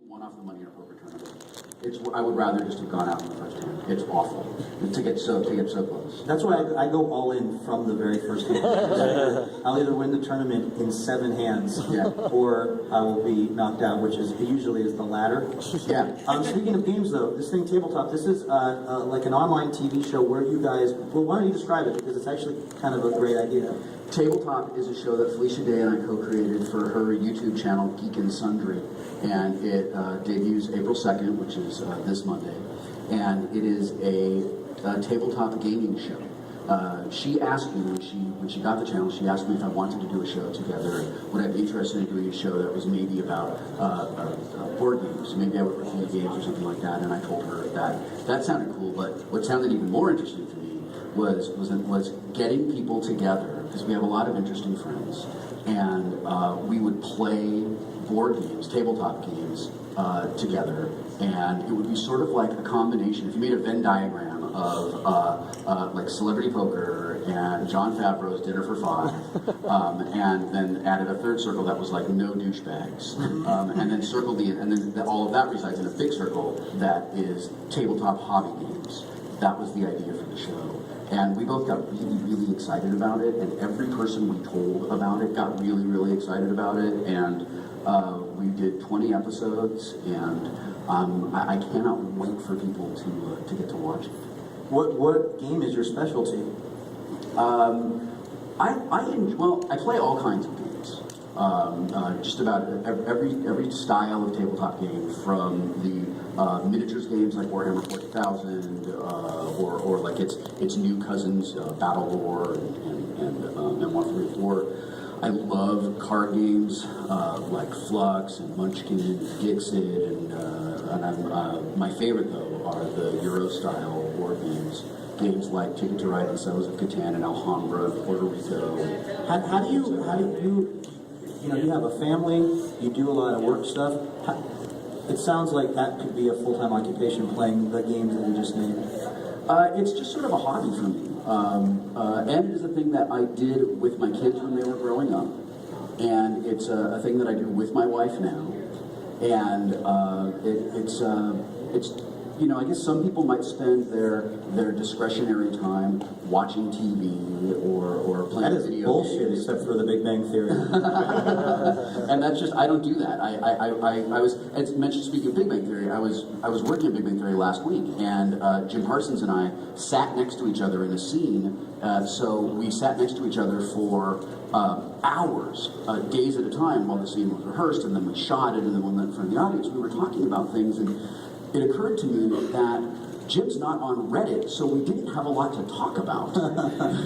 won off the money in a poker tournament. I would rather just have gone out in the first hand. It's awful to get so close. That's why I go all in from the very first hand. I'll either win the tournament in 7 hands, or I will be knocked out, which is usually is the latter. Yeah. Speaking of games, though, this thing Tabletop, this is like an online TV show where you guys. Well, why don't you describe it, because it's actually kind of a great idea. Tabletop is a show that Felicia Day and I co-created for her YouTube channel, Geek and Sundry, and it debuts April 2nd, which is this Monday, and it is a tabletop gaming show. She asked me when she got the channel, she asked me if I wanted to do a show together, would I be interested in doing a show that was maybe about board games, maybe I would review games or something like that, and I told her that sounded cool, but what sounded even more interesting to me was getting people together, because we have a lot of interesting friends, and we would play board games, tabletop games, together, and it would be sort of like a combination. If you made a Venn diagram of like Celebrity Poker and Jon Favreau's Dinner for Five, and then added a third circle that was like no douchebags, and then circled and then all of that resides in a big circle that is tabletop hobby games. That was the idea for the show. And we both got really, really excited about it, and every person we told about it got really, really excited about it, and we did 20 episodes, and I cannot wait for people to get to watch it. What game is your specialty? I play all kinds of games. Just about every style of tabletop game, from the miniatures games like Warhammer 40,000, or like its new cousins, Battle Lore and M134. I love card games like Flux and Munchkin and Dixit, and my favorite though are the Euro style board games. Games like Ticket to Ride and Settlers of Catan and Alhambra, Puerto Rico. How do you you have a family, you do a lot of work stuff. It sounds like that could be a full-time occupation, playing the games that you just named. It's just sort of a hobby for me. And it is a thing that I did with my kids when they were growing up. And it's a thing that I do with my wife now. And it's I guess some people might spend their discretionary time watching TV or playing video games. That is bullshit, except for The Big Bang Theory. And that's just, I don't do that. I was, as mentioned, speaking of Big Bang Theory, I was working on Big Bang Theory last week, and Jim Parsons and I sat next to each other in a scene. So we sat next to each other for hours, days at a time, while the scene was rehearsed, and then we shot it, and then we went in front of the audience. We were talking about things, and it occurred to me that Jim's not on Reddit, so we didn't have a lot to talk about.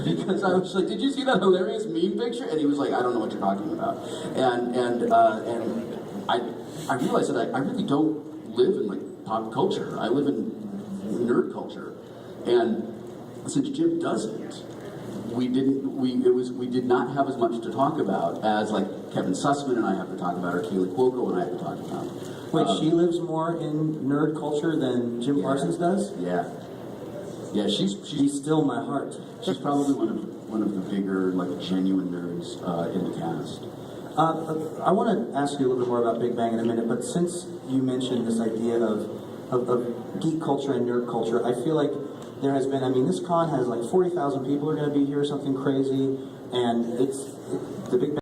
Because I was like, did you see that hilarious meme picture? And he was like, I don't know what you're talking about. And I realized that I really don't live in like pop culture. I live in nerd culture. And since Jim doesn't, we did not have as much to talk about as like Kevin Sussman and I have to talk about, or Kaylee Cuoco and I have to talk about. Wait, she lives more in nerd culture than Jim Parsons does? Yeah. Yeah, she's still my heart. She's probably one of the bigger, like, genuine nerds in the cast. I want to ask you a little bit more about Big Bang in a minute, but since you mentioned this idea of geek culture and nerd culture, I feel like there has been, this con has like 40,000 people are going to be here, something crazy, and the Big Bang